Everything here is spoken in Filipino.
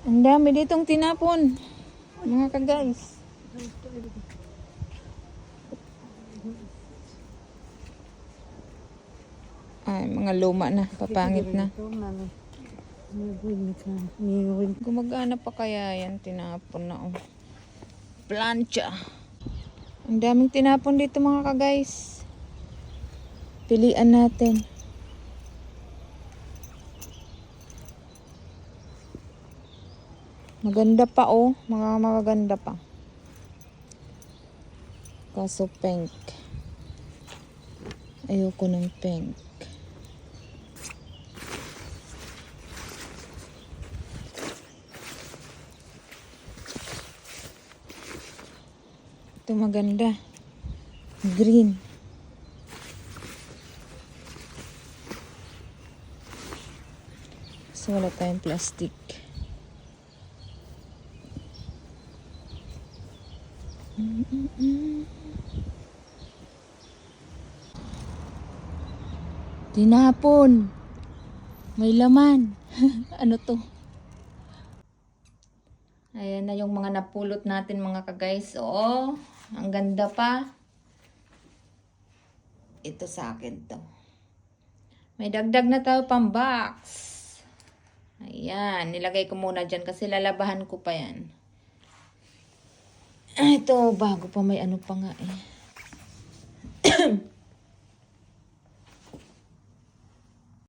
Ang dami ditong tinapon. Mga ka-guys. Ay, mga luma na. Papangit na. Gumagana pa kaya yan. Tinapon na oh. Plancha. Ang daming tinapon dito mga ka-guys. Pilian natin. Maganda pa oh. Mga magaganda pa. Kaso pink. Ayoko ng pink. Ito maganda. Green. So wala tayong plastic. Tinapon. May laman. Ano to? Ayan na yung mga napulot natin mga ka-guys. Oo. Ang ganda pa. Ito sa akin to. May dagdag na tayo pang box. Ayan. Nilagay ko muna dyan kasi lalabahan ko pa yan. Ito bago pa may ano pa nga eh.